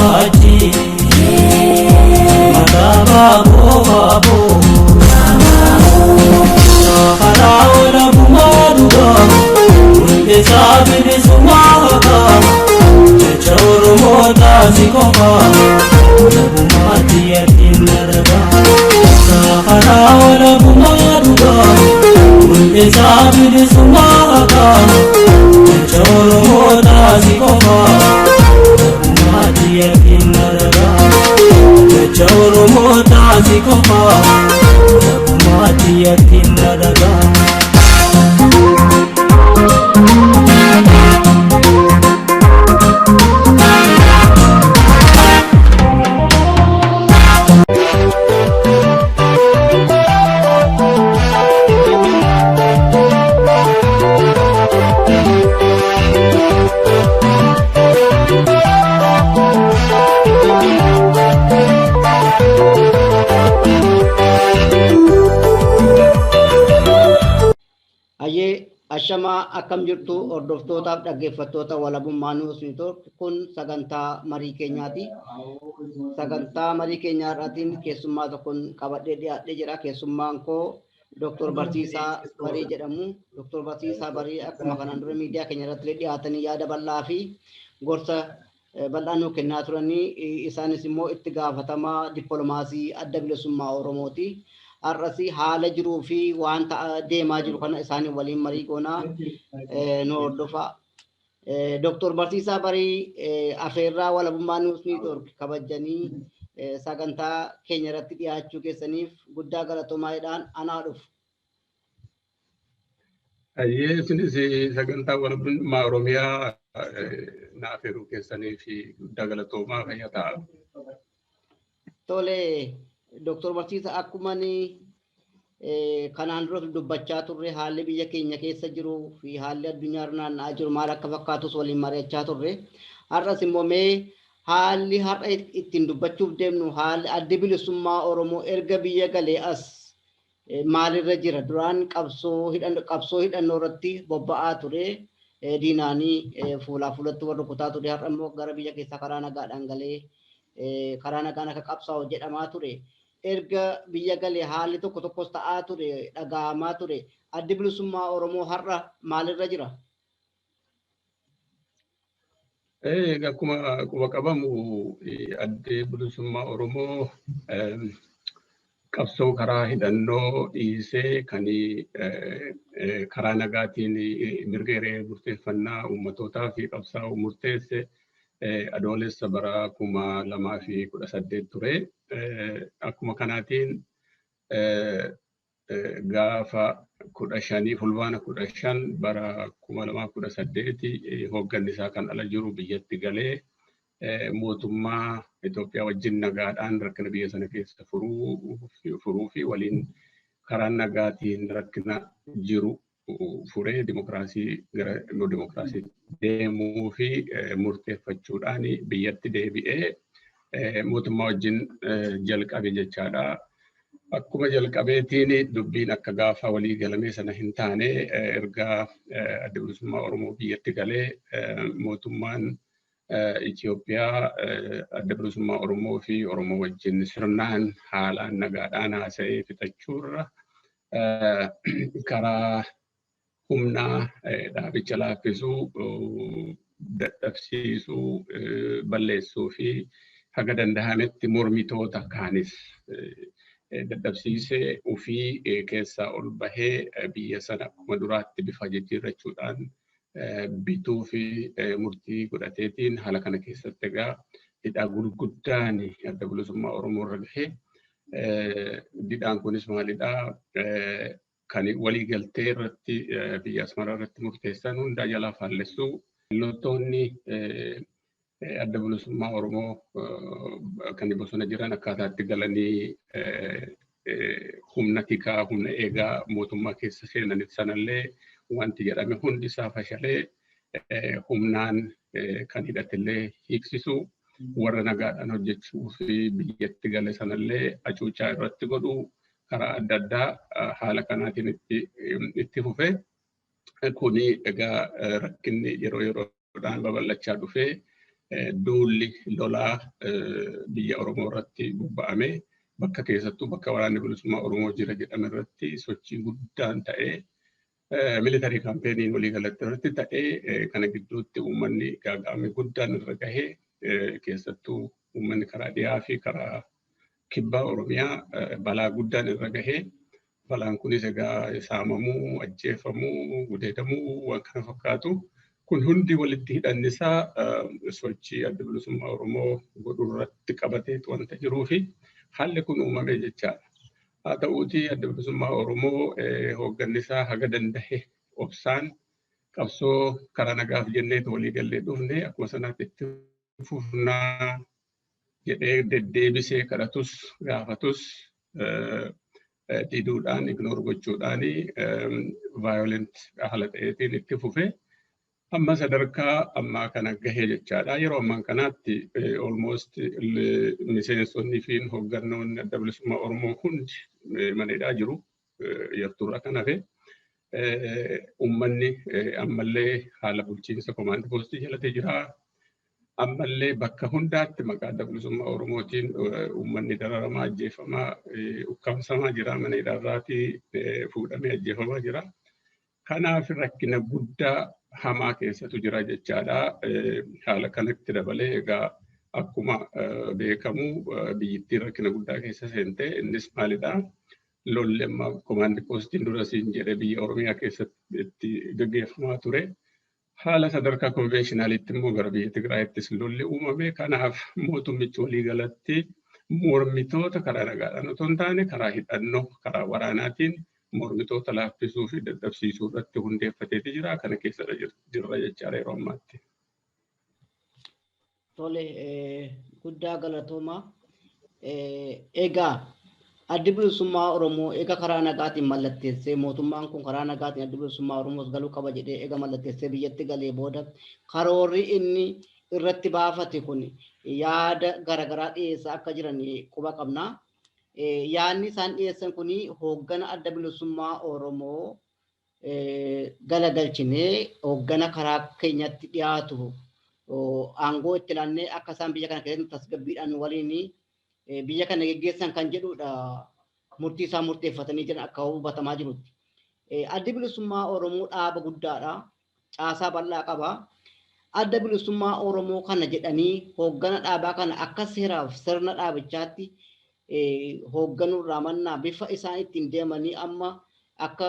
Aji Mata babu Sakara wala bumaduga Unde sabili sumaka Jecha Oromoota sikofa Bumati yatin naraga Sakara wala bumaduga Unde sabili sumaka Jecha Oromoota sikofa Bumati yatin naraga Jecha Oromoota sikofa Bumati yatin naraga Ashama akkam jirtu hordoftootaaf dhaggeeffattoota walabummaa nuus kun sagantaa marii keenyaati. Sagantaa marii keenyaa irraatiin keessummaa tokkoon qabadhee dhiyaadhee jira. Keessummaan koo Dr. Barsiisaa Barii jedhamu. Dr. Barsiisaa Barii akkuma kanaan dura miidiyaa keenya irratti dhiyaatanii yaada bal'aa fi gorsa bal'aa nuu kennaa turanii isaanis immoo itti gaafatamaa dippiloomaasii adda bilisummaa Oromooti. Arrasi haala jiruu fi waan deemaa jiru kana isaanii waliin marii goonaa nu hordofaa. Dr. Barsiisaa Barii afeerraa walabummaa nuus niitoork kabajanii sagantaa keenya irratti dhiyaachuu keessaniif guddaa galatoomaadhaan anaa dhufu. Isinis sagantaa walabummaa Oromiyaa na afeeruu keessanii fi guddaa galatoomaa fayyaa ta'a. Tole. Dr. Barsiisaa akkuma kanaan dura dubbachaa turre haalli biyya keenya keessa jiruu fi haalli addunyaa irra naanna'aa jiru maal akka fakkaatus waliin mari'achaa turre. Har'as immoo mee haalli har'a ittiin dubbachuuf deemnu haalli adda bilisummaa Oromoo erga biyya galee as maalirra jira? Duraan qabsoo hidhannoo irratti bobba'aa ture. Diinaanii fuulaa fuulatti warra rukutaa ture. Har'a immoo gara biyya keessaa karaa nagaadhaan galee karaa nagaan akka qabsaa'u jedhamaa ture. Erga biyya galee haalli tokko tokkos ta'aa ture dhaga'amaa ture. Addi bilisummaa Oromoo har'a maalirra jira? Akkuma qabamu addi bilisummaa Oromoo qabsoo karaa hidhannoo dhiisee kan karaa nagaatiin mirga hiree murteeffannaa uummatootaa fi qabsaa'uu murteesse adoolessa bara 2018 ture. Akkuma kanaatiin gaafa 15 fulbaana 15 bara 2018 hoogganni isaa kan ala jiru biyyatti galee mootummaa Itoophiyaa wajjin nagaadhaan rakkina biyya sana keessa furuu fi waliin karaa nagaatiin rakkina jiru furee dimokiraasii gara dimokiraasii deemuu fi murteeffachuudhaan biyyatti deebi'ee mootummaa wajjin jalqabe jechaadha. Akkuma jalqabeetiin dubbiin akka gaafa walii galamee sana hin taane erga adda bilisummaa Oromoo biyyatti galee mootummaan Itoophiyaa adda bilisummaa Oromoo fi Oromoo wajjin sirnaan haalaan nagaadhaan haasa'ee fixachuurra karaa humnaa dhaabicha laaffisuu, dadhabsiisuu, balleessuu fi haga danda'ametti mormitoota kaanis dadhabsiisee ofii keessaa ol bahee biyya sana akkuma duraatti bifa jijjiirrachuudhaan bituu fi murtii godhateetiin haala kana keessatti egaa hidhaa gurguddaan adda bilisummaa Oromoo irra gahee hidhaan kunis maalidhaa kan waliigaltee irratti biyya Asmaraa irratti murteessan hundaa jalaa faallessuu loltoonni adda bilisummaa Oromoo kan bosona jiran akkaataatti galanii humna tikaa humna eegaa mootummaa keessa seenaniif sanallee wanti jedhame hundi isaa fashalee humnaan kan hidhatillee hiiksisuu warra nagaadhaan hojjechuu fi biyyatti gale sanallee hacuucaa irratti godhuu karaa adda addaa haala kanaatiin itti fufee kuni egaa rakkinni yeroo yeroodhaan babal'achaa dhufee duulli lolaa biyya Oromoo irratti bobba'ame bakka keessattuu bakka waraanni bilisummaa Oromoo jira jedhame irratti sochii guddaan ta'ee militarii kaampeenii walii galatti irratti ta'ee kana gidduutti uummanni gaaga'ame guddaan irra gahee keessattuu uummanni karaa dhiyaa fi karaa kibbaa Oromiyaa balaa guddaan irra gahee balaan kunis egaa saamamuu, ajjeefamuu, gudeedamuu waan kana fakkaatu. Kun hundi walitti hidhannisaa sochii adda bilisummaa Oromoo godhu irratti qabateetu wanta jiruu fi haalli kun uumamee jechaadha. Haa ta'uutii adda bilisummaa Oromoo hooggannisaa haga danda'e obsaan qabsoo karaa nagaaf jenneetu walii gallee dhufne akkuma sanaatti itti fufnaa jedhee deddeebisee kadhatus gaafatus diduudhaan ignoor gochuudhaan violent haala ta'eetiin itti fufee amma sadarkaa ammaa kana gahee jechaadha. Yeroo ammaan kanaatti almost miseensonni fi hooggannoonni adda bilisummaa Oromoo hundi maneedhaa jiru yartuurra kan hafe uummanni ammallee haala bulchiinsa komaandii poostii jalatti jira. Ammallee bakka hundaatti maqaa adda bilisummaa Oromootiin uummanni dararamaa ajjeefamaa ukkaamsamaa jira. Maneedhaarraatii fuudhamee ajjeefamaa jira. Kanaaf rakkina guddaa hamaa keessatu jira jechaadha. Haala kanatti dabalee egaa akkuma beekamu biyyittiin rakkina guddaa keessa seentee innis maalidha? Lolli amma komaandii poostiin dura siin jedhee biyya Oromiyaa keessatti gaggeeffamaa ture. Haala sadarkaa konveeshinaalitti immoo gara biyya Tigraayittis lolli uumame. Kanaaf mootummichi walii galatti mormitoota karaa nagaadhaan otoo hin taane karaa hidhannoo karaa waraanaatiin mormitoota laaffisuu fi dadhabsiisuu irratti hundeeffateeti jira. Kana keessa jirra jechaadha yeroo ammaatti. Tole guddaa galatooma. Egaa addi bilisummaa Oromoo eega karaa nagaatiin mallatteessee mootummaan kun karaa nagaatiin addi bilisummaa Oromoos galuu qaba jedhee eega mallatteessee biyyatti galee booda karoorri inni irratti baafate kun yaada garaagaraa dhiyeessaa akka jiran quba qabna. Yaadni isaan dhiyeessan kun hooggana adda bilisummaa Oromoo galagalchinee hooggana karaa keenyatti dhiyaatu aangoo itti laannee akka isaan biyya kana keessatti tasgabbiidhaan waliin biyya kana geggeessan kan jedhudha. Murtii isaa murteeffatanii jiran akka hubatamaa jirutti. Addi bilisummaa Oromoo dhaaba guddaadha. Caasaa bal'aa qaba. Adda bilisummaa Oromoo kana jedhanii hooggana dhaabaa kana akka seeraaf sirna dhaabichaatti hoogganuu irraa mannaa bifa isaan ittiin deemanii amma akka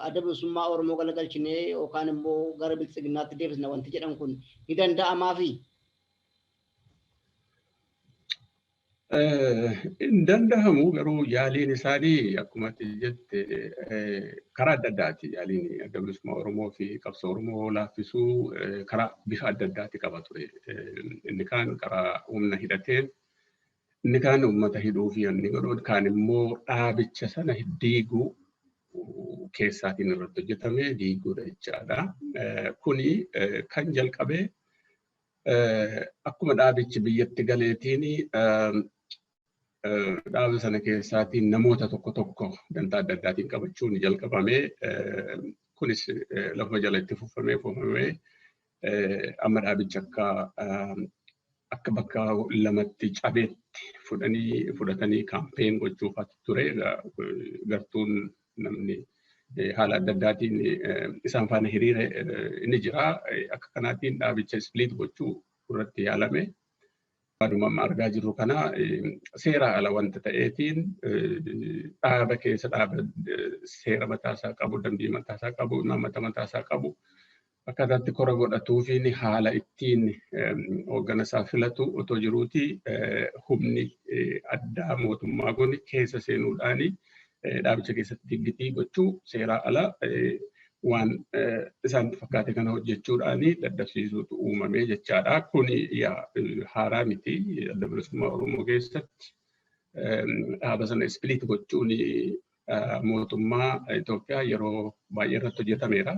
adda bilisummaa Oromoo galagalchinee yookaan immoo gara bilchiginnaatti deebisna wanti jedhan kun ni danda'amaafi. Hin danda'amu garuu yaaliin isaanii akkuma jette karaa adda addaati. Yaaliin adda bilisummaa Oromoo fi qabsoo Oromoo laaffisuu karaa bifa adda addaati qaba ture. Inni kaan karaa humna hidhateen, inni kaan uummata hidhuu fi inni kaan immoo dhaabicha sana diiguu keessaatiin irratti hojjetame diiguudha jechaadha. Kuni kan jalqabee akkuma dhaabichi biyyatti galeetiin dhaaba sana keessaatiin namoota tokko tokko dantaa adda addaatiin qabachuun jalqabame. Kunis lafa jala itti fuufamee amma dhaabicha akka bakka lamatti cabeetti fudhatanii kaampeen gochuuf ture. Gartuun namni haala adda addaatiin isaan faana hiriira inni jira. Akka kanaatiin dhaabicha split gochuu irratti yaalame. Waanuma argaa jirru kana seera ala wanta ta'eetiin dhaaba keessa dhaaba seera mataasaa qabu, dambii mataasaa qabu, namoota mataasaa qabu akkataatti kora godhatuu fi haala ittiin hooggana isaa filatu otoo jiruuti humni addaa mootummaa kun keessa seenuudhaan dhaabicha keessatti diggitii gochuu seera ala waan isaan fakkaate kana hojjechuudhaan dadhabsiisuutu uumamee jechaadha. Kuni haaraa miti. Adda bilisummaa Oromoo keessatti dhaaba sana split gochuun mootummaa Itoophiyaa yeroo baay'ee irratti hojjetameera.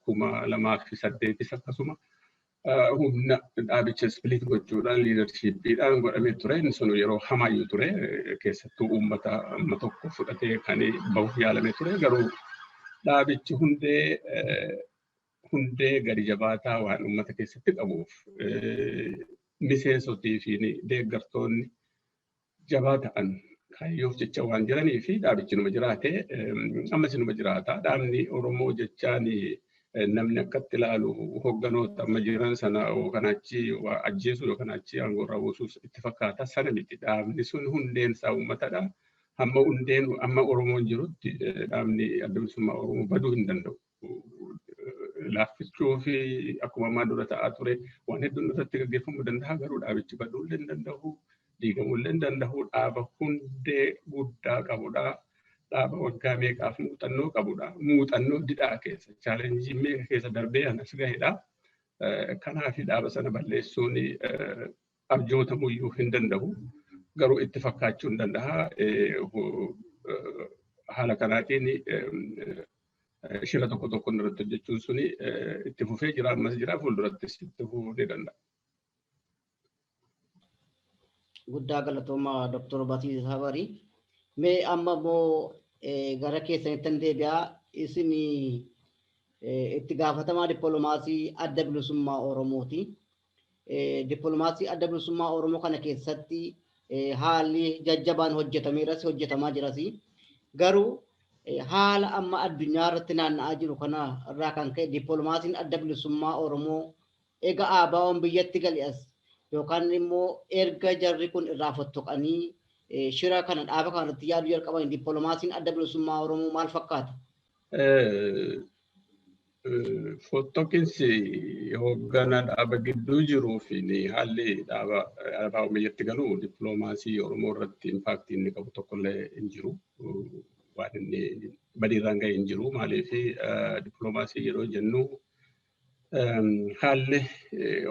2008 akkasuma humna dhaabicha split gochuudhaan liidarshiippiidhaan godhamee ture. Inni sun yeroo hamaayyuu ture. Keessattuu uummata amma tokko fudhatee kan bahuuf yaalamee ture. Garuu dhaabichi hundee hundee gadi jabaataa waan uummata keessatti qabuuf miseensotii fi deeggartoonni jabaa ta'an kaayyoof jecha waan jiranii fi dhaabichi numa jiraate ammas numa jiraata. Dhaabni Oromoo jechaan namni akkatti ilaalu hogganoota amma jiran sana yookaan achi ajjeesuu yookaan achi aangoorra buusuus itti fakkaata sana miti. Dhaabni sun hundeen isaa uummatadha. Amma Oromoon jirutti dhaabni adda bilisummaa Oromoo baduu hin danda'u. Laaffisuu fi akkuma ammaa dura ta'aa ture waan hedduun irratti gaggeeffamuu danda'a garuu dhaabichi baduu hin danda'u. Diigamuu hin danda'u. Dhaaba hundee guddaa qabudha. Dhaaba waggaa meeqaaf muuxannoo qabudha. Muuxannoo didhaa keessa chaalenjii meeqa keessa darbee anas gahedha. Kanaaf dhaaba sana balleessuun abjootamuyyuu hin danda'u. Garuu itti fakkaachuu hin danda'a. Haala kanaatiin shira tokko tokko irratti hojjechuun suni itti fufee jira ammas jira fuuldurattis itti fufuu ni danda'a. Guddaa galatooma Dr. Basiis Habarii. Mee amma immoo gara keessanitti deebi'aa isin itti gaafatamaa dippiloomaasii adda bilisummaa Oromooti. Dippiloomaasii adda bilisummaa Oromoo kana keessatti haalli jajjabaan hojjetamaa jiras. Garuu haala amma addunyaa irratti naanna'aa jiru kana irraa kan ka'e dippiloomaasiin adda bilisummaa Oromoo egaa ABO'n biyyatti gali'as yookaan immoo erga jarri kun irraa fottoqanii shira kana dhaaba kanatti yaaduu jalqaban dippiloomaasiin adda bilisummaa Oromoo maal fakkaata? Fottoqinsi hoggana dhaaba gidduu jiruu fi haalli dhaaba biyyatti galu dippiloomaasii Oromoo irratti impaaktii inni qabu tokkollee hin jiru. Waan inni badiirraan ga'e hin jiru. Maaliif dippiloomaasii yeroo jennu haalli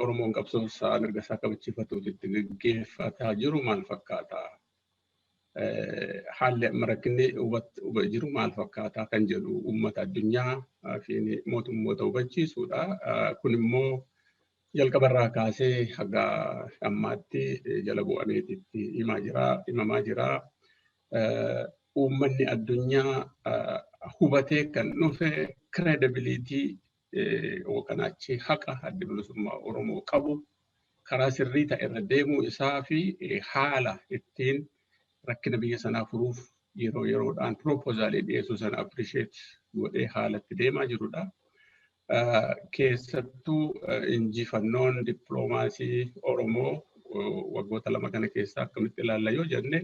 Oromoon qabsoo isaa mirga isaa kabachiifatuuf itti gaggeeffataa jiru maal fakkaata? Haalli amma rakkinni jiru maal fakkaata kan jedhu uummata addunyaa fi mootummoota hubachiisuudha. Kun immoo jalqabarraa kaasee haga ammaatti jala bu'ameetitti himamaa jira. Uummanni addunyaa hubatee kan dhufe credibility yookaan achi haqa adda bilisummaa Oromoo qabu karaa sirrii ta'e irra deemuu isaa fi haala ittiin rakkina biyya sanaa furuuf yeroo yeroodhaan proposaalii dhiyeessuu sana appreciate godhee haalatti deemaa jirudha. Keessattuu injifannoon dippiloomaasii Oromoo waggoota lama kana keessaa akkamitti ilaalla yoo jenne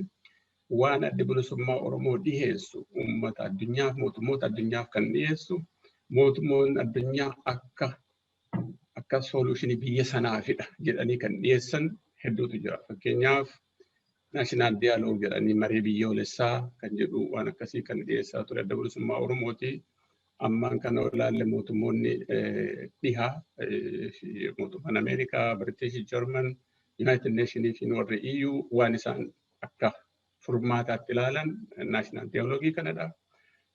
waan adda bilisummaa Oromoo dhiyeessu uummata addunyaaf mootummoota addunyaaf kan dhiyeessu mootummoonni addunyaa akka soluushinii biyya sanaafidha jedhanii kan dhiyeessan hedduutu jira. Fakkeenyaaf naashinaal diyaaloog jedhanii marii biyyoolessaa kan jedhu waan akkasii kan dhiyeessaa ture adda bilisummaa Oromooti. Ammaan kana ilaalle mootummoonni dhihaa mootummaan Ameerikaa, British, German, United Nations fi warri EU waan isaan akka furmaataatti ilaalan naashinaal diyaaloogii kanadha.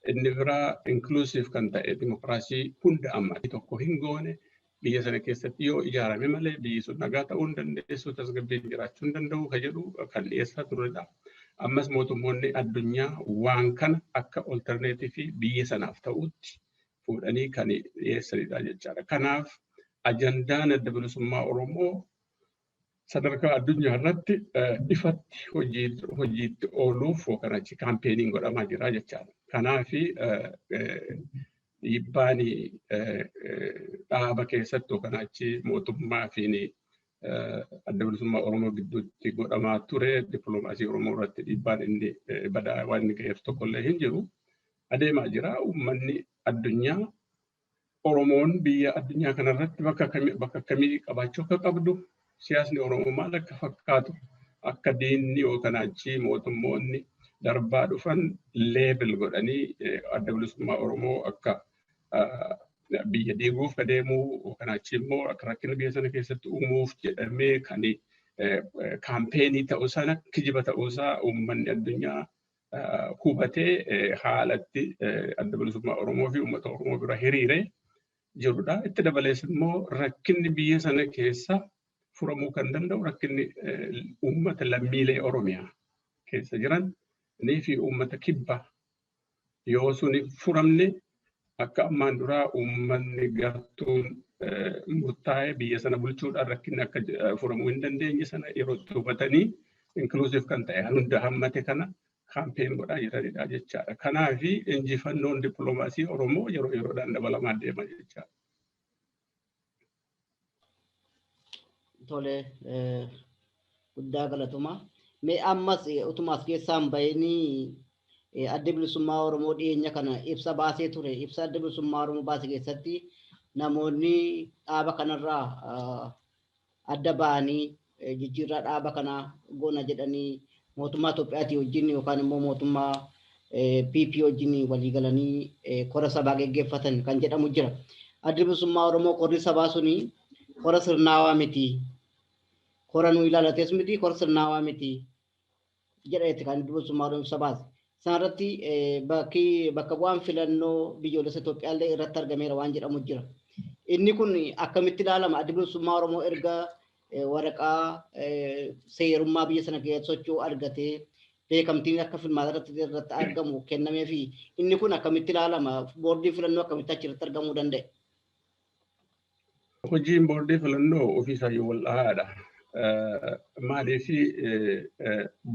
Inni biraa inclusive kan ta'e dimokiraasii hunda amma tokko hin goone biyya sana keessatti yoo ijaarame malee biyyi sun nagaa ta'uu hin dandeessu, tasgabbiin jiraachuu hin danda'u kan jedhu kan dhiyeessaa turedha. Ammas mootummoonni addunyaa waan kana akka alternative biyya sanaaf ta'utti fuudhanii kan dhiyeessanidha jechaadha. Kanaaf ajandaan adda bilisummaa Oromoo sadarkaa addunyaa irratti ifatti hojiitti ooluuf yookaan achi kaampeenii godhamaa jira jechaadha. Kanaaf dhiibbaan dhaaba keessatti yookaan achi mootummaa fi adda bilisummaa Oromoo gidduutti godhamaa ture dippiloomaasii Oromoo irratti dhiibbaan inni badaa waan inni ga'eef tokkollee hin jiru. Adeemaa jira uummanni addunyaa Oromoon biyya addunyaa kanarratti bakka akkamii qabaachuu akka qabdu siyaasni Oromoo maal akka fakkaatu akka diinni yookaan achi mootummoonni darbaa dhufan leebel godhanii adda bilisummaa Oromoo akka biyya diiguuf adeemuu yookaan achi immoo akka rakkina biyya sana keessatti uumuuf jedhamee kan kaampeenii ta'uu sana kijiba ta'uusaa uummanni addunyaa hubatee haalatti adda bilisummaa Oromoo fi uummata Oromoo bira hiriiree jirudha. Itti dabalees immoo rakkinni biyya sana keessa furamuu kan danda'u rakkinni uummata lammiilee Oromiyaa keessa jiran fi uummata kibbaa yoo suni furamne akka ammaan duraa uummanni gartuun murtaa'ee biyya sana bulchuudhaan rakkinni akka furamuu hin dandeenye sana yeroo itti hubatanii inklusiif kan ta'e hunda hammate kana kaampeen godhaa jiranidha jechaadha. Kanaaf injifannoon dippiloomaasii Oromoo yeroo yeroodhaan dabalamaa deema jechaadha. Tole guddaa galatuma. Mee ammas utuma as keessaan bahanii adda bilisummaa Oromoo dhiyeenya kana ibsa baasee ture. Ibsa adda bilisummaa Oromoo baase keessatti namoonni dhaaba kanarraa adda ba'anii jijjiirraa dhaaba kana goona jedhanii mootummaa Itoophiyaatii wajjin yookaan immoo mootummaa PP wajjin walii galanii kora sabaa geggeeffatan kan jedhamu jira. Adda bilisummaa Oromoo korri sabaa suni kora sirnaawaa miti. Kora nu ilaalates miti, kora sirnaawaa miti jedheeti kan adda bilisummaa Oromoo ibsa baase. Sanarratti bakka bu'aan filannoo biyyoolessa Itoophiyaallee irratti argameera waan jedhamu jira. Inni kun akkamitti ilaalama? Adda bilisummaa Oromoo erga waraqaa seerummaa biyya sana keessatti socho'uu argatee beekamtiin akka filmaata irratti argamu kennamee fi inni kun akkamitti ilaalama? Boordii filannoo akkamitti achirratti argamuu danda'e? Hojiin boordii filannoo ofiisaayyuu wal'aadha. Maaliif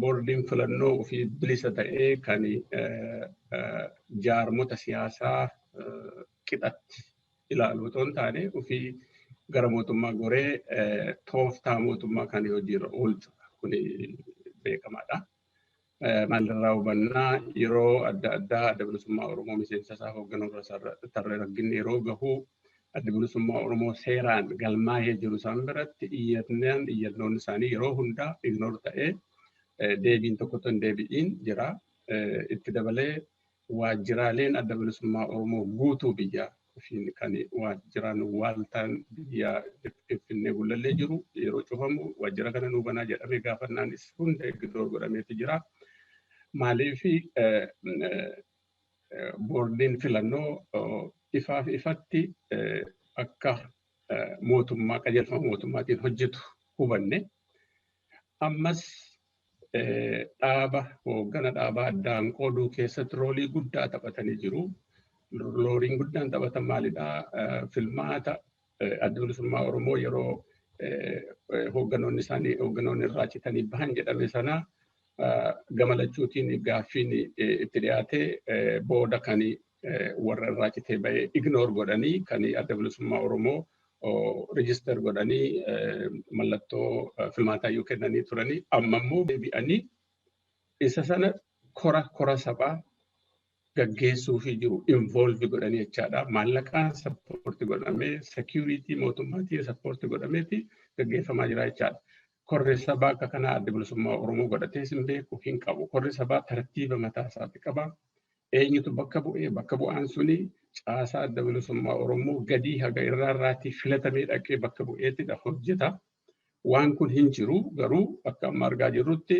boordiin filannoo ofii bilisa ta'ee kan jaarmota siyaasaa qixatti ilaalu otoo hin taane ofii gara mootummaa goree tooftaa mootummaa kan hojiirra oolchu kun beekamaadha. Maalirraa hubannaa yeroo adda addaa adda bilisummaa Oromoo miseensa isaa hoogganoorra tarree rakkinni yeroo gahu adda bilisummaa Oromoo seeraan galmaa'ee jiru isaan biratti iyyannoon isaanii yeroo hundaa ignoor ta'ee deebiin tokko hin deebi'iin jira. Itti dabalee waajjiraaleen adda bilisummaa Oromoo guutuu biyyaa ofiin kan waajjiraan waaltaan biyya Finfinnee Gullallee jiru yeroo cufamu waajjira kana nuu banaa jedhamee gaafannaanis hunda ignoor godhameeti jira. Maaliif boordiin filannoo ifaaf ifatti akka mootummaa qajeelfama mootummaatiin hojjetu hubanne ammas dhaaba hooggana dhaabaa addaan qooduu keessatti roolii guddaa taphatanii jiru. Rooliin guddaan taphatan maalidhaa? Filmaata adda bilisummaa Oromoo yeroo hoogganoonni isaanii hoogganoonni irraa citanii bahan jedhame sana gamalachuutiin gaaffiin itti dhiyaatee booda kan warra irraa citee bahee ignoor godhanii kan adda bilisummaa Oromoo register godhanii mallattoo filmaataayyuu kennanii turanii amma immoo deebi'anii isa sana kora sabaa gaggeessuufii jiru involve godhanii jechaadha. Maallaqaan sappoortii godhamee security mootummaatiin sappoortii godhameeti gaggeeffamaa jira jechaadha. Korri sabaa akka kanaa adda bilisummaa Oromoo godhatee hin beeku hin qabu. Korri sabaa tartiiba mataa isaati qaba. Eenyutu bakka bu'aan suni caasaa adda bilisummaa Oromoo gadii haga irraarraatii filatamee dhaqee bakka bu'eettidha hojjeta. Waan kun hin jiru garuu akka amma argaa jirrutti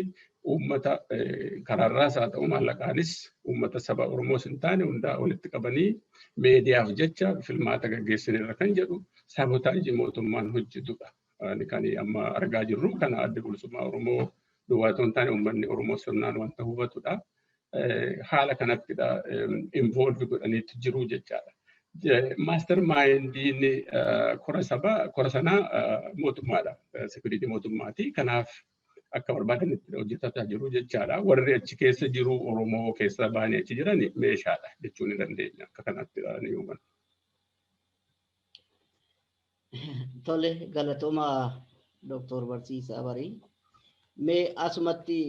uummata karaarraas haa ta'u maallaqaanis uummata saba Oromoos hin taane hundaa walitti qabanii meediyaaf jecha filmaata gaggeessinirra kan jedhu sabotaajii mootummaan hojjetudha. Kan amma argaa jirru kana adda bilisummaa Oromoo duwwaatoo hin taane uummanni Oromoo sirnaan wanta hubatudha. Haala kanattidha involve godhaniitti jiru jechaadha. Master maayindiin kora sanaa mootummaadha. Security mootummaati. Kanaaf akka barbaadanitti hojjetataa jiru jechaadha. Warri achi keessa jiru Oromoo keessa baanii achi jiran meeshaadha jechuu ni dandeenya. Akka kanattidha ni hubanna. Tole galatooma Dr. Barsiisaa Barii. Mee asumatti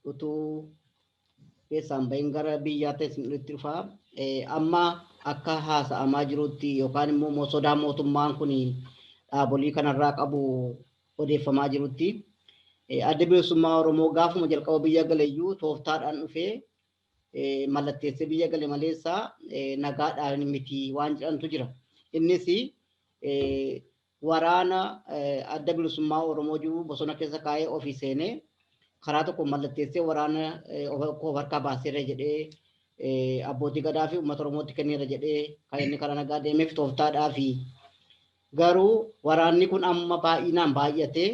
utuu keessaan bahin gara biyyaatti itti dhufaa amma akka haasa'amaa jirutti yookaan immoo sodaa mootummaan kun dhaabolee kanarraa qabu odeeffamaa jirutti adda bilisummaa Oromoo gaafuma jalqaba biyya galeeyyuu tooftaadhaan dhufee mallatteessee biyya gale maleessaa nagaadhaan miti waan jedhantu jira. Innis waraana adda bilisummaa Oromoo jiru bosona keessa kaa'ee ofii seenee karaa tokko mallatteessee waraana of harkaa baaseera jedhee abbootii gadaa fi uummata Oromootti kenneera jedhee kan inni karaa nagaa deemeef tooftaadhaa fi garuu waraanni kun amma baay'inaan baay'atee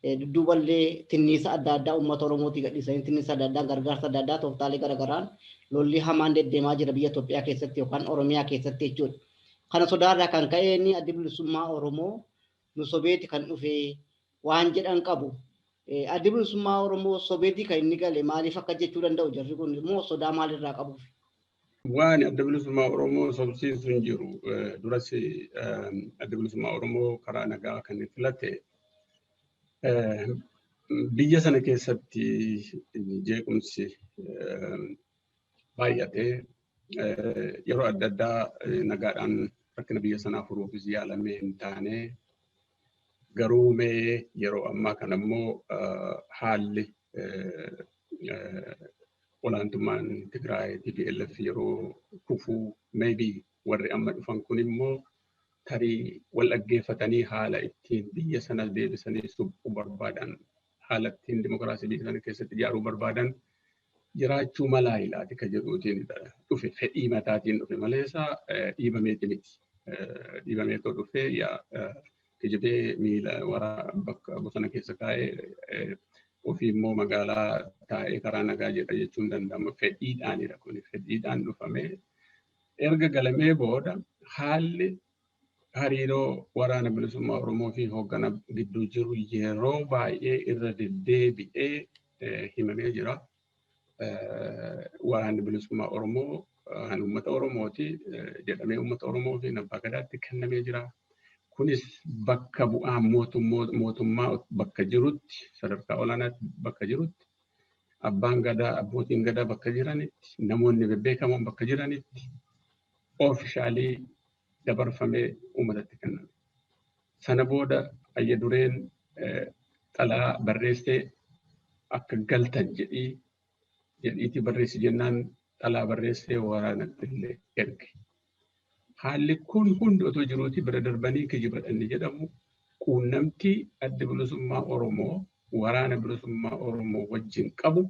dudduuballee tinniisa adda addaa uummata Oromootii gadhiisanii tinniisa adda addaa gargaarsa adda addaa tooftaalee garagaraan lolli hamaan deddeemaa jira biyya Itoophiyaa keessatti yookaan Oromiyaa keessatti jechuudha. Kana sodaarraa kan ka'e inni addi bilisummaa Oromoo nu sobeeti kan dhufe waan jedhan qabu. Addi bilisummaa Oromoo sobeetii kan inni gale maaliif akka jechuu danda'u jarri kun immoo sodaa maalirraa qabuuf? Waan adda bilisummaa Oromoo sobsiisu hin jiru. Duras adda bilisummaa Oromoo karaa nagaa kan filate biyya sana keessatti jeequmsi baay'atee yeroo adda addaa nagaadhaan rakkina biyya sanaa furuufis yaalamee hin taane garuu mee yeroo ammaa kana immoo haalli olaantummaan Tigraay TPLF yeroo kufuu maybe warri amma dhufan kun immoo tarii wal dhaggeeffatanii haala ittiin biyya sana deebisanii suphuu barbaadan haala ittiin dimokiraasii biyya sana keessatti ijaaruu barbaadan jiraachuu malaa ilaati ka jedhuutiin dhufe fedhii mataatiin dhufe maleessa dhiibameeti miti. Dhiibameetoo dhufe kijibee miila waraa bakka bosona keessa kaa'ee ofii immoo magaalaa taa'ee karaa nagaa jedha jechuun danda'ama. Fedhiidhaanidha kun fedhiidhaan dhufamee erga galamee booda haalli hariiroo waraana bilisummaa Oromoo fi hooggana gidduu jiru yeroo baay'ee irra deddeebi'ee himamee jira. Waraanni bilisummaa Oromoo kan uummata Oromooti jedhamee uummata Oromoo fi abbaa gadaatti kennamee jira. Kunis bakka bu'aa mootummaa bakka jirutti sadarkaa olaanaatti bakka jirutti abbaan gadaa abbootiin gadaa bakka jiranitti namoonni bebbeekamoon bakka jiranitti oofishaalii dabarfamee uummatatti kenname. Sana booda ayya dureen xalaa barreessee akka galtan jedhiiti barreessi jennaan xalaa barreessee waraanatti illee erge. Haalli kun hundi otoo jiruuti bira darbanii kijibadhanni jedhamu quunnamtii adda bilisummaa Oromoo waraana bilisummaa Oromoo wajjin qabu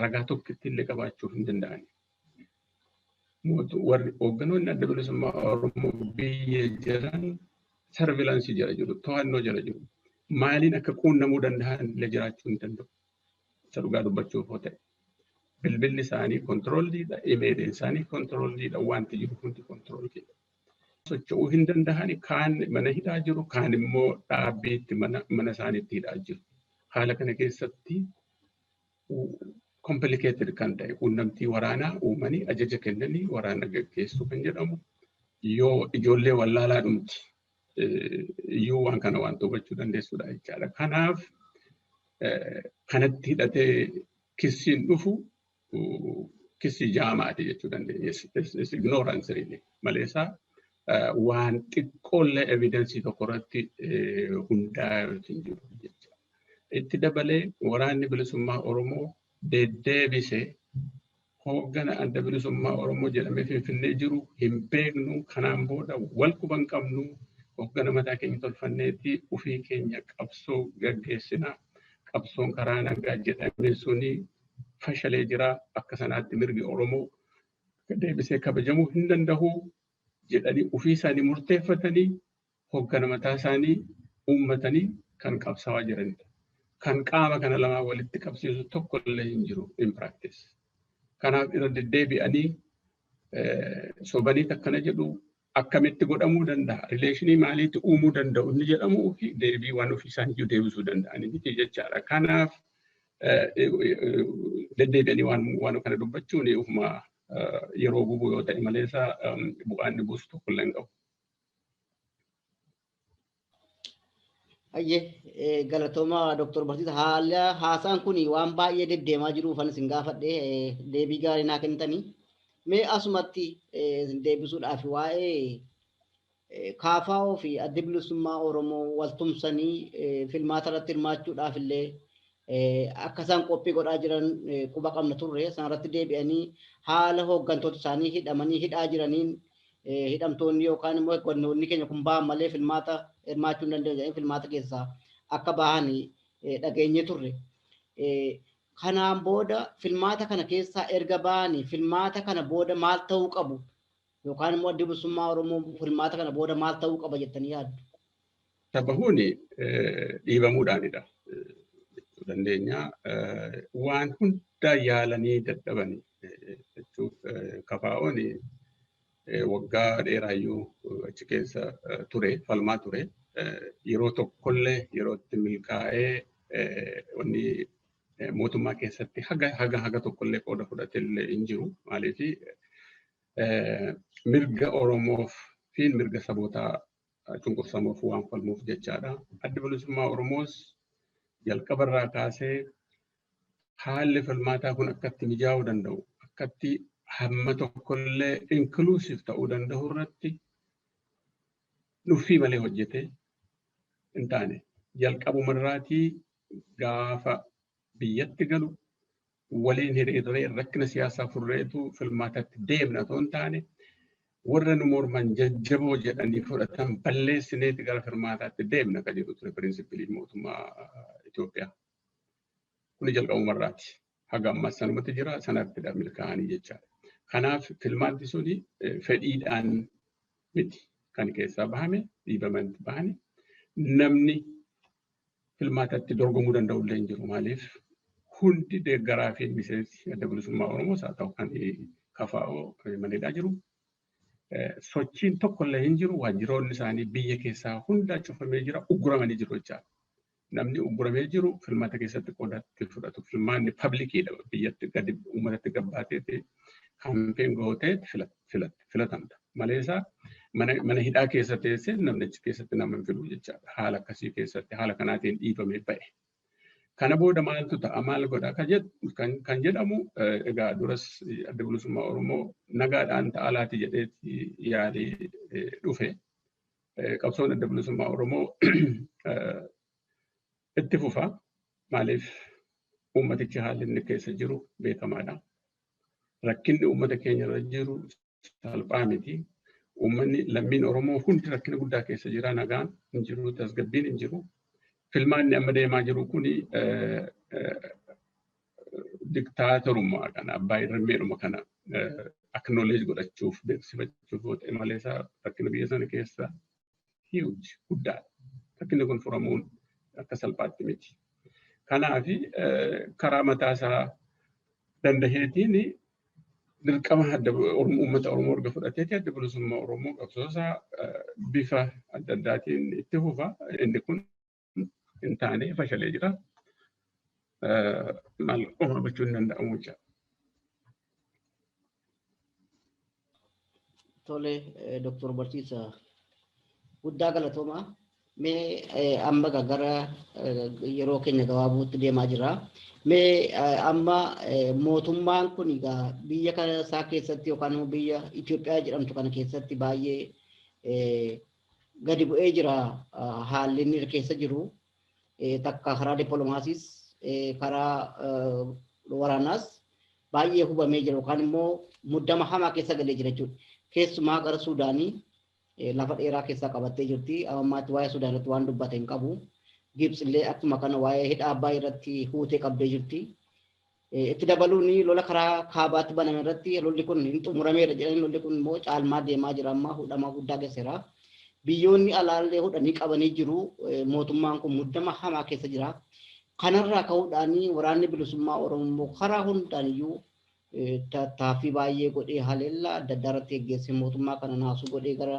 ragaa tokkitti illee qabaachuu hin danda'ani. Warri hoogganoonni adda bilisummaa Oromoo biyya jiran sarvilaansii jala jiru, to'annoo jala jiru. Maaliin akka quunnamuu danda'an illee jiraachuu hin danda'u. Isa dhugaa dubbachuuf yoo ta'e. Bilbilli isaanii kontiroolliidha, imeeliin isaanii kontiroolliidha, wanti jiru hundi kontiroolliidha. Socho'uu hin danda'ani kaan mana hidhaa jiru, kaan immoo dhaabbiitti mana isaaniitti hidhaa jiru. Haala kana keessatti complicated kan ta'e quunnamtii waraanaa uumanii ajaja kennanii waraana gaggeessuu kan jedhamu yoo ijoollee wallaalaa dhumti iyyuu waan kana waan hubachuu dandeessudha jechaadha. Kanaaf kanatti hidhatee kissiin dhufu kissii jaamaati jechuu dandeenya. Ignorance really maleessaa waan xiqqoollee evidensii tokko irratti hundaa'ee hin jiru jechuudha. Itti dabalee waraanni bilisummaa Oromoo deddeebisee hooggana adda bilisummaa Oromoo jedhamee Finfinnee jiru hin beeknu kanaan booda wal quban qabnu hooggana mataa keenya tolfanneetti ofii keenya qabsoo gaggeessina qabsoon karaa nagaa jedhamee suni fashalee jira akka sanaatti mirgi Oromoo deebisee kabajamuu hin danda'u jedhanii ofii isaanii murteeffatanii hooggana mataa isaanii uummatanii kan qabsaawaa jiranidha. Kan qaama kana lamaa walitti qabsiisu tokko illee hin jiru in practice. Kanaaf irra deddeebi'anii sobanii akkana jedhu akkamitti godhamuu danda'a? Rileeshinii maaliitti uumuu danda'u inni jedhamuu fi deebii waan ofii isaanii deebisuu danda'anii miti jechaadha. Kanaaf deddeebi'anii waan kana dubbachuun ufuma yeroo gubuu yoo ta'e maleessa bu'aan inni buusu tokko illee hin qabu. Galatooma Dr. Barsiisa haala haasaan kun waan baay'ee deddeemaa jiruufan isin gaafadhe deebii gaarii naa kennitanii mee asumatti deebisuudhaaf waa'ee KFO fi adda bilisummaa Oromoo waltumsanii filmaata irratti hirmaachuudhaaf illee akka isaan qophii godhaa jiran quba qabna turre sanarratti deebi'anii haala hooggantoota isaanii hidhamanii hidhaa jiraniin hidhamtoonni yookaan immoo hooggantoonni keenya kun ba'an malee filmaata hirmaachuu hin dandeenye filmaata keessaa akka bahan dhageenye turre. Kanaan booda filmaata kana keessaa erga ba'anii filmaata kana booda maal ta'uu qabu yookaan immoo adda bilisummaa Oromoo filmaata kana booda maal ta'uu qaba jettanii yaaddu? Sababuun dhiibamuudhaanidha. dandeenya waan hunda yaalanii dadhabanii jechuuf KFO'n waggaa dheeraayyuu achi keessa ture falmaa ture yeroo tokkollee yerootti milkaa'ee wanni mootummaa keessatti haga tokkollee qooda fudhatellee hin jiru maaliif mirga Oromoof fi mirga sabootaa cunqursamuuf waan falmuuf jechaadha. Adda bilisummaa Oromoos jalqabarraa kaasee haalli falmaataa kun akkatti mijaa'uu danda'u akkatti hamma tokkollee inklusiif ta'uu danda'u irratti nuffii malee hojjete hin taane jalqabumarraatii gaafa biyyatti galu waliin hiriirree rakkina siyaasaa furreetu filmaatatti deemna otoo hin taane warra nu morman jajjaboo jedhanii fudhatan balleessineeti gara filmaataatti deemna kan jedhu ture pirinsipilii mootummaa Itoophiyaa. Kuni jalqabumarraati. Haga ammas sanumatti jira sanartidha milkaa'anii jechaadha. Kanaaf filmaanti suni fedhiidhaan miti kan keessaa bahame dhiibamanii bahani namni filmaatatti dorgomuu danda'ullee hin jiru maaliif hundi deeggaraa fi miseensi adda bilisummaa Oromoos haa ta'u kan KFO maneedhaa jiru. Sochiin tokkollee hin jiru waajjiroonni isaanii biyya keessaa hunda cufamee jira ugguramanii jiru jechaadha. Namni ugguramee jiru filmaata keessatti qoodatti fudhatu filmaanni pablikiidha biyyatti gadi uummatatti gabbaateeti kaampeen gooteet filatamta. Maleesaa mana hidhaa keessa teessee namni achi keessatti nama hin filu jechaadha. Haala akkasii keessatti haala kanaatiin dhiibamee ba'e. Kana booda maaltu ta'a maal godha kan jedhamu egaa duras adda bilisummaa Oromoo nagaadhaan ta'a laati jedheeti yaadee dhufe qabsoon adda bilisummaa Oromoo itti fufa maaliif uummatichi haalli inni keessa jiru beekamaadha. Rakkinni uummata keenya irra jiru salphaa miti. Uummanni lammiin Oromoo hundi rakkina guddaa keessa jira nagaan hin jiru tasgabbiin hin jiru. Filmaanni amma deemaa jiru kuni diktaatorummaa kana abbaa irrammeedhuma kana acknowledge godhachuuf beeksifachuuf yoo ta'e malee isaa rakkina biyya sana keessa huge guddaadha. Rakkinni kun furamuun akka salphaatti miti. Kanaaf karaa mataa isaa dandaheetiin dirqama uummata Oromoo erga fudhateeti adda bilisummaa Oromoo qabsoo isaa bifa adda addaatiin itti fufa inni kun hin taane fashalee jira. Maal qofa gochuun danda'amu jecha. Tole Dr. Barsiisaa guddaa galatoomaa. Mee amma gara yeroo keenya gabaabuutti deemaa jira. Mee amma mootummaan kun egaa biyya kana isaa keessatti yookaan biyya Itoophiyaa jedhamtu kana keessatti baay'ee gadi bu'ee jira haalli inni keessa jiru. Takka karaa dippiloomaasiis karaa waraanaas baay'ee hubamee jira yookaan immoo muddama hamaa keessa galee jira jechuudha. Keessumaa gara Suudaanii lafa dheeraa keessaa qabattee jirti. Ammaatti waa'ee Suudaanitti waan dubbate hin qabu. Gibs illee akkuma kana waa'ee hidha Abbaa irratti huutee qabdee jirti. Itti dabaluun lola karaa kaabaatti baname irratti lolli kun hin xumurameera jedhanii lolli kun immoo caalmaa deemaa jira amma hudhamaa guddaa geesseera. Biyyoonni alaallee hudhanii qabanii jiru. Mootummaan kun muddama hamaa keessa jira. Kanarraa ka'uudhaan waraanni bilisummaa Oromoo karaa hundaan iyyuu tattaaffii baay'ee godhee haleellaa adda addaa irratti geggeessee mootummaa kana naasuu godhee gara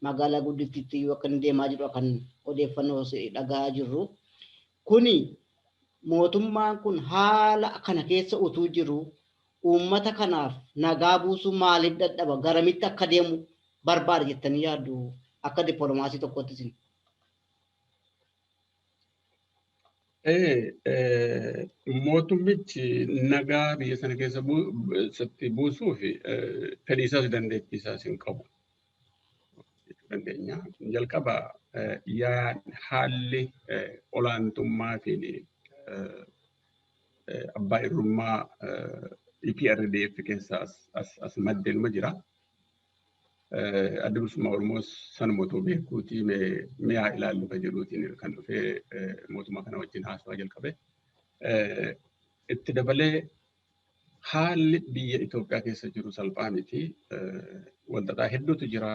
magaalaa guddittiitti iyyuu akka inni deemaa jiru kan odeeffannoo dhaga'aa jirru. Kuni mootummaan kun haala kana keessa utuu jiru uummata kanaaf nagaa buusuu maaliif dadhaba garamitti akka deemu barbaada jettanii yaaddu? Akka dippiloomaasii tokkotti isin. Mootummichi nagaa biyya sana keessa buusuu fi fedhii isaas dandeettii isaas hin qabu. Dandeenya jalqaba haalli olaantummaa fi abbaa irrummaa EPRDF keessa as maddeenuma jira. Adda bilisummaa Oromoos sanumatu beekuutii mee haa ilaallu kan jedhuutiin kan dhufee mootummaa kana wajjin haasawaa jalqabe. Itti dabalee haalli biyya Itoophiyaa keessa jiru salphaa miti. Walxaxaa hedduutu jira.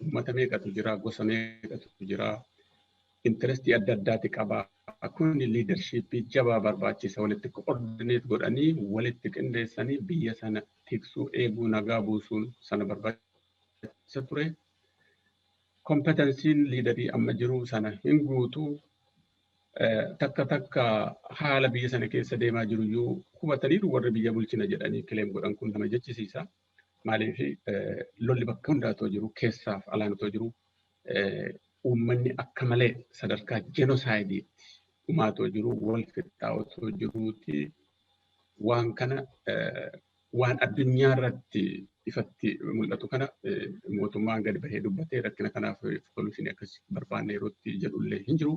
Uummata meeqatu jira, gosa meeqatu jira. interestii adda addaati qaba. Kun leadershipii jabaa barbaachisa. Walitti coordinate godhanii walitti qindeessanii biyya sana tiksuu eeguu nagaa buusuun sana barbaachisa ture. Kompetensiin liidarii amma jiru sana hin guutuu takka haala biyya sana keessa deemaa jiru iyyuu hubataniiru warri biyya bulchina jedhanii kileem godhan kun nama jechisiisa. Maaliif lolli bakka hundaatoo jiru keessaaf alaanatoo jiru uummanni akka malee sadarkaa jenoosaaydiitti dhumaatoo jiru wal qixxaawatoo jiruuti waan kana waan addunyaa irratti ifatti mul'atu kana mootummaan gadi bahee dubbatee rakkina kanaaf soluushinii akkasii barbaanne yerootti jedhullee hin jiru.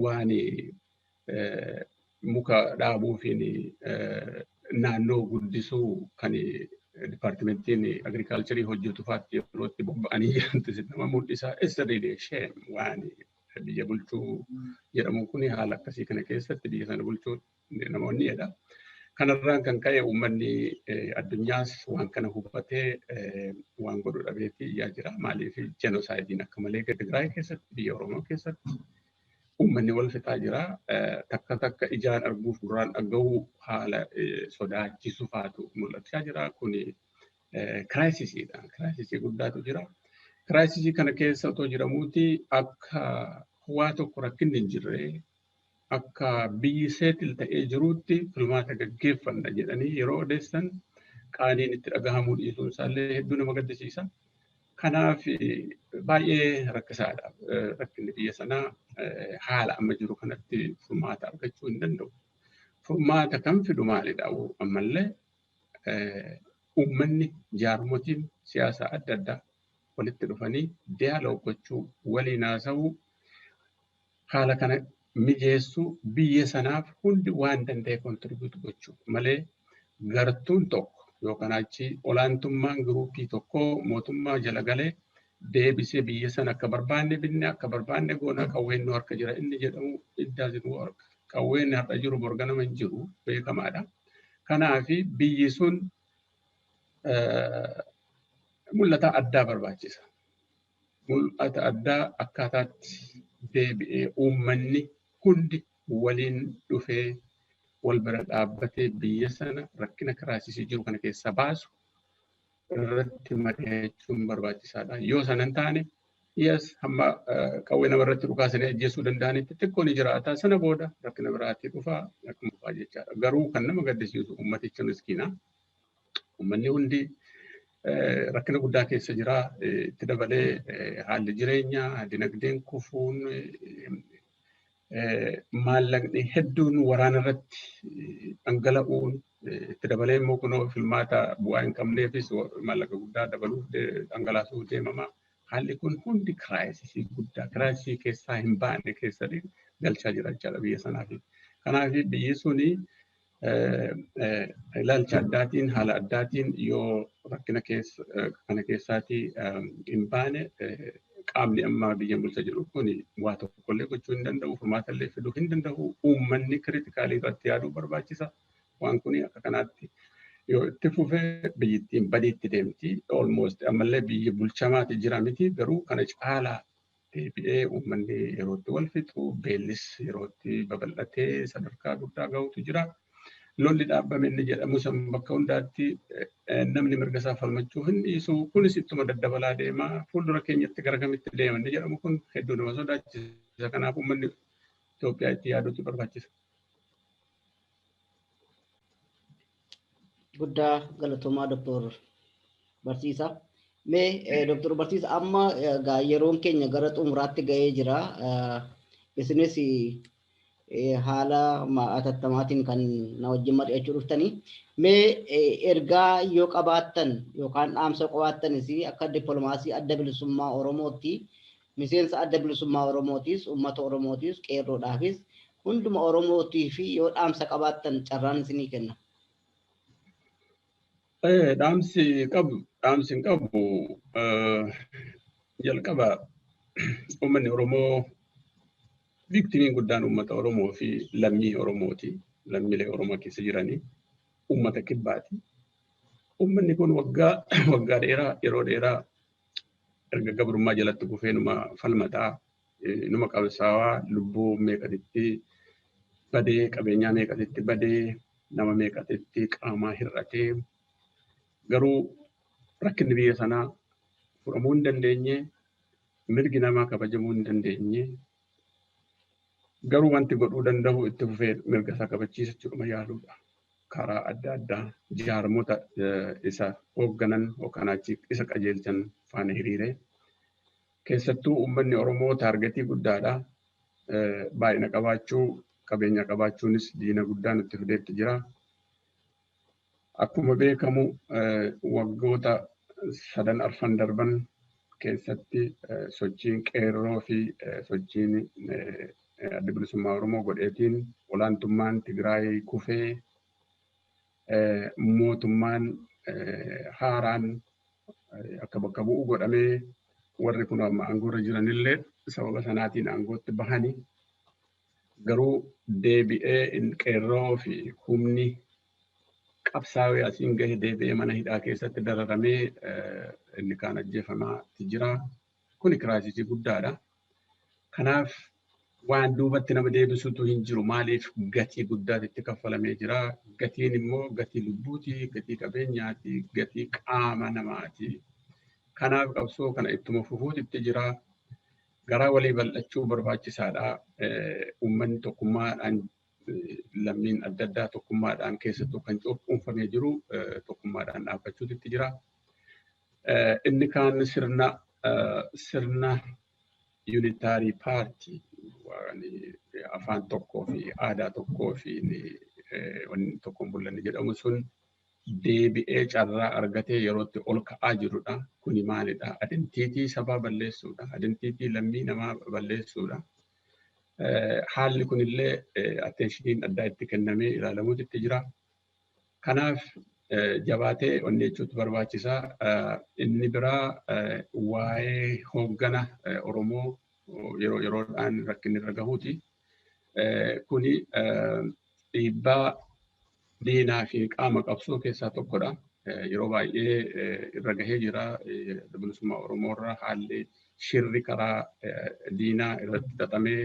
Waan muka dhaabuufiin naannoo guddisuu kan dipaartimentiin agriikaalcharii hojjetu faatti yerootti bobba'anii jirantu nama mul'isa. Eessarriidhee isheen waan biyya bulchuu jedhamu kun haala akkasii kana keessatti biyya sana bulchuu namoonni jedha. Kanarraan kan ka'e uummanni addunyaas waan kana hubatee waan godhu dhabeetii iyyaa jira. Maaliif jenoosaaydiin akka malee Tigraay keessatti biyya Oromoo keessatti uummanni wal fixaa jira. Takka ijaan arguuf duraan dhaga'uu haala sodaachisu faatu mul'achaa jira. Kuni kiraayisiidha. Kiraayisii guddaatu jira. Kiraayisii kana keessa otoo jiramuuti akka waa tokko rakkinni hin jirre akka biyyi seetil ta'ee jiruutti filmaata gaggeeffanna jedhanii yeroo odeessan qaaniin itti dhagahamuu dhiisuun isaallee hedduu nama gaddisiisa. Kanaaf baay'ee rakkisaadha. Rakkinni biyya sanaa haala amma jiru kanatti furmaata argachuu hin danda'u. Furmaata kan fidu maalidha? Ammallee uummanni jaarmotiin siyaasaa adda addaa walitti dhufanii diyaaloog gochuu waliin haasa'uu haala kana mijeessuu biyya sanaaf hundi waan danda'e kontribuutu gochuu malee gartuun tokko yookaan achi olaantummaan giruupii tokkoo mootummaa jala galee deebisee biyya sana akka barbaanne binne akka barbaanne goona qawween nu harka jira inni jedhamu iddaasiin warqa. Qawween har'a jiru borga nama hin jiru beekamaadha. Kanaaf biyyi sun mul'ata addaa barbaachisa. Mul'ata addaa akkaataatti deebi'ee uummanni hundi waliin dhufee wal bira dhaabbatee biyya sana rakkina kiraayisii jiru kana keessa baasu irratti mari'achuun barbaachisaadha. Yoo sana hin taane hamma qawwee namarratti dhukaasanii ajjeesuu danda'anitti xiqqoo ni jiraata. Sana booda rakkina biraatti dhufaa akkuma dhufaa jechaadha. Garuu kan nama gaddisiisu uummaticha miskiinaa. Uummanni hundi rakkina guddaa keessa jira. Itti dabalee haalli jireenyaa, dinagdeen kufuun, maallaqni hedduun waraana irratti dhangala'uun itti dabalee immoo kunoo filmaata bu'aa hin qabneefis maallaqa guddaa dabaluuf dhangalaasuuf deemama. Haalli kun hundi kiraayisii guddaa kiraayisii keessaa hin baane keessatti galchaa jira jechaadha biyya sanaaf. Kanaaf biyyi suni ilaalcha addaatiin haala addaatiin yoo rakkina kana keessaatii hin baane qaamni amma biyya bulcha jedhu kun waa tokkollee gochuu hin danda'u, furmaatallee fiduu hin danda'u. Uummanni kiritikaalii irratti yaaduu barbaachisa. Waan kun akka kanaatti yoo itti fufee biyyittiin badiitti deemti. Almost ammallee biyyi bulchamaati jira miti garuu kana caalaa deebi'ee uummanni yerootti wal fixu, beellis yerootti babal'atee sadarkaa guddaa gahuutu jira. Lolli dhaabbame inni jedhamu san bakka hundaatti namni mirga isaa falmachuu hin dhiisu. Kunis ittuma daddabalaa deemaa. Fuuldura keenyatti gara kamitti deema inni jedhamu kun hedduu nama sodaachisa. Kanaaf uummanni Itoophiyaa itti yaaduutu barbaachisa. Guddaa galatoomaa Dr. Barsiisaa. Mee Dr. Barsiisaa amma yeroon keenya gara xumuraatti ga'ee jira. Isinis haala atattamaatiin kan na wajjin mari'achuu dhuftanii. Mee ergaa yoo qabaattan yookaan dhaamsa qabaattanis akka dippiloomaasii adda bilisummaa Oromootti miseensa adda bilisummaa Oromootis uummata Oromootis qeerroodhaafis hunduma Oromootii fi yoo dhaamsa qabaattan carraan isinii kenna. Dhaamsi hin qabu jalqaba uummanni Oromoo viktimiin guddaan uummata Oromoo fi lammii Oromooti. Lammiilee Oromoo keessa jiranii uummata kibbaati. Uummanni kun waggaa dheeraa yeroo dheeraa erga gabrummaa jalatti kufeenuma falmataa numa qabsaawaa lubbuu meeqatitti badee qabeenyaa meeqatitti badee nama meeqatitti qaamaa hir'atee garuu rakkinni biyya sanaa furamuu hin dandeenye mirgi namaa kabajamuu hin dandeenye garuu wanti godhuu danda'u itti fufee mirga isaa kabachiisachuudhuma yaaluudha. Karaa adda addaa jaarmota isa hoogganan yookaan achi isa qajeelchan faana hiriiree keessattuu uummanni Oromoo taargetii guddaadha. Baay'ina qabaachuu qabeenya qabaachuunis diina guddaa nutti fideetti jira. Akkuma beekamu waggoota 3 arfan darban keessatti sochiin qeerroo fi sochiin adda bilisummaa Oromoo godheetiin olaantummaan Tigraay kufee mootummaan haaraan akka bakka bu'u godhamee warri kun amma aangoorra jiranillee sababa sanaatiin aangootti bahani garuu deebi'ee qeerroo fi humni qabsaa'ee asiin gahe deebi'ee mana hidhaa keessatti dararamee inni kaan ajjeefamaatti jira. Kuni kiraasisii guddaadha. Kanaaf waan duubatti nama deebisutu hin jiru. Maaliif gatii guddaatti itti kaffalamee jira. Gatiin immoo gatii lubbuuti, gatii qabeenyaati, gatii qaama namaati. Kanaaf qabsoo kana ittuma fufuutti jira. Garaa walii bal'achuu barbaachisaadha. Uummanni tokkummaadhaan lammiin adda addaa tokkummaadhaan keessattuu kan cuunfamee jiru tokkummaadhaan dhaabbachuutti jira. Inni kaan sirna unitary party afaan tokkoo fi aadaa tokkoo fi wanni tokkoon bullanni jedhamu sun deebi'ee carraa argatee yerootti ol ka'aa jirudha. Kuni maalidha? Identiitii sabaa balleessuudha. Identiitii lammii namaa balleessuudha. Haalli kunillee attenshiniin addaa itti kennamee ilaalamuutti jira. Kanaaf jabaatee onneechuutu barbaachisaa. Inni biraa waa'ee hooggana Oromoo yeroo yeroodhaan rakkinni irra gahuuti. Kuni dhiibbaa diinaa fi qaama qabsoo keessaa tokkodha. Yeroo baay'ee irra gahee jira. Bilisummaa Oromoo irra haalli shirri karaa diinaa irratti xaxamee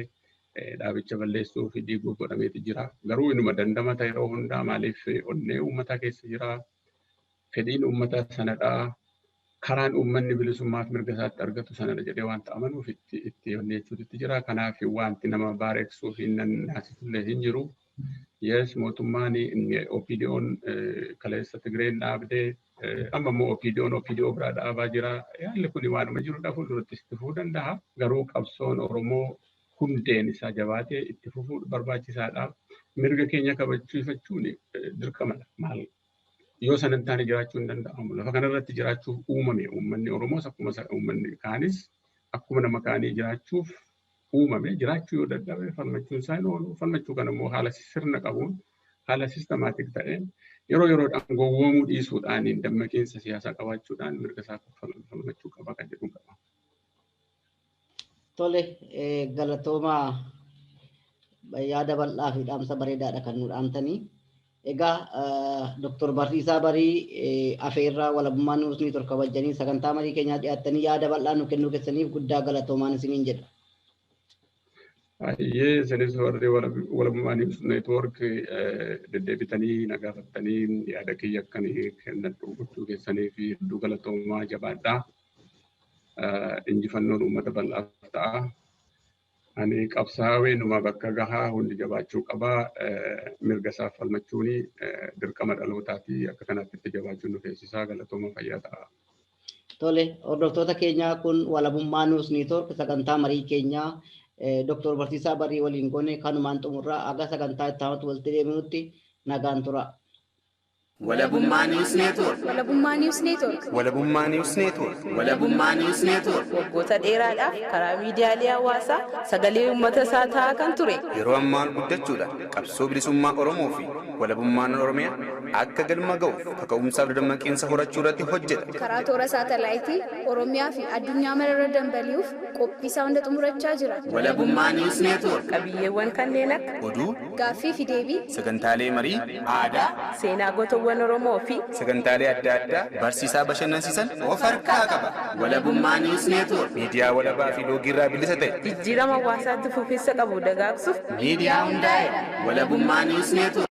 dhaabicha balleessuu fi diiguu godhameeti jira. Garuu inuma dandamata yeroo hundaa maaliif onnee uummataa keessa jira. Fedhiin uummataa sanadha. Karaan uummanni bilisummaaf mirga isaatti argatu sanadha jedhee waan amanuuf itti onneechuutti jira. Kanaaf wanti nama baareessuu fi naasifullee hin jiru. Yes, mootummaan OPDO'n kaleessa Tigreen dhaabdee amma immoo OPDO biraa dhaabaa jira. Haalli kun waanuma jirudha fuulduratti itti fufuu danda'a. Garuu qabsoon Oromoo hundeen isaa jabaatee itti fufuu barbaachisaadha. Mirga keenya kabachiifachuun dirqamadha. Maal yoo sanan taane jiraachuu hin danda'amu. Lafa kanarratti jiraachuuf uumame uummanni Oromoos akkuma uummanni kaanis akkuma nama kaanii jiraachuuf uumame. Jiraachuu yoo dadhabe falmachuun isaa hin oolu. Falmachuu kana immoo haala sirna qabuun haala sistemaatik ta'een yeroo yeroodhaan gowwoomuu dhiisuudhaan dammaqiinsa siyaasaa qabaachuudhaan mirga isaa falmachuu qaba kan jedhu qaba. Tole galatooma yaada bal'aa fi dhaamsa bareedaadha kan nu dhaamtanii. Egaa Dr. Barsiisaa Barii afeerraa walabummaa nuus ni torka wajjanii sagantaa marii keenyaa dhiyaattanii yaada bal'aa nu kennuu keessaniif guddaa galatoomaan isiniin jedha. Ayyee isinis warri walabummaa niws neetwoork deddeebitanii nagaafattanii yaada kiyya akkanii kennadhu gochuu keessanii fi hedduu galatoomaa jabaadhaa. Injifannoon uummata bal'aaf ta'a. Ani qabsaa'ee numa bakka gahaa hundi jabaachuu qabaa. Mirga isaaf falmachuun dirqama dhalootaati. Akka kanatti itti jabaachuun nu feesisaa galatooma fayyaa ta'a. Tole hordoftoota keenyaa kun walabummaa niws neetwoork sagantaa marii keenyaa Dr. Barsiisaa Barii waliin goone kanumaan xumurraa aga sagantaa itti aanutti walitti deebinutti nagaan tura. Walabummaa Niws Neetwoork. Walabummaa Niws Neetwoork. Walabummaa Niws Neetwoork. Walabummaa Niws Neetwoork. Waggoota dheeraadhaaf karaa miidiyaalee hawaasaa sagalee uummata isaa ta'aa kan ture. Yeroo ammaa guddachuudha. Qabsoo bilisummaa Oromoo fi walabummaan Oromiyaa akka galma ga'uuf kaka'umsaaf dammaqinsa horachuu irratti hojjeta. Karaa toora saatalaayitii Oromiyaa fi addunyaa mara irra dambali'uuf qophii isaa hunda xumurachaa jira. Walabummaa News Network Qabiyyeewwan kanneen akka oduu, Gaaffii fi deebii, sagantaalee marii, aadaa, seenaa gootawwan Oromoo fi sagantaalee adda addaa barsiisaa bashannansiisan of harkaa qaba. Walabummaa News Network miidiyaa walabaa fi loogirraa bilisa ta'e jijjiirama hawaasaatti fufiinsa qabu dagaagsuuf miidiyaa hundaa'e. Walabummaa News Network.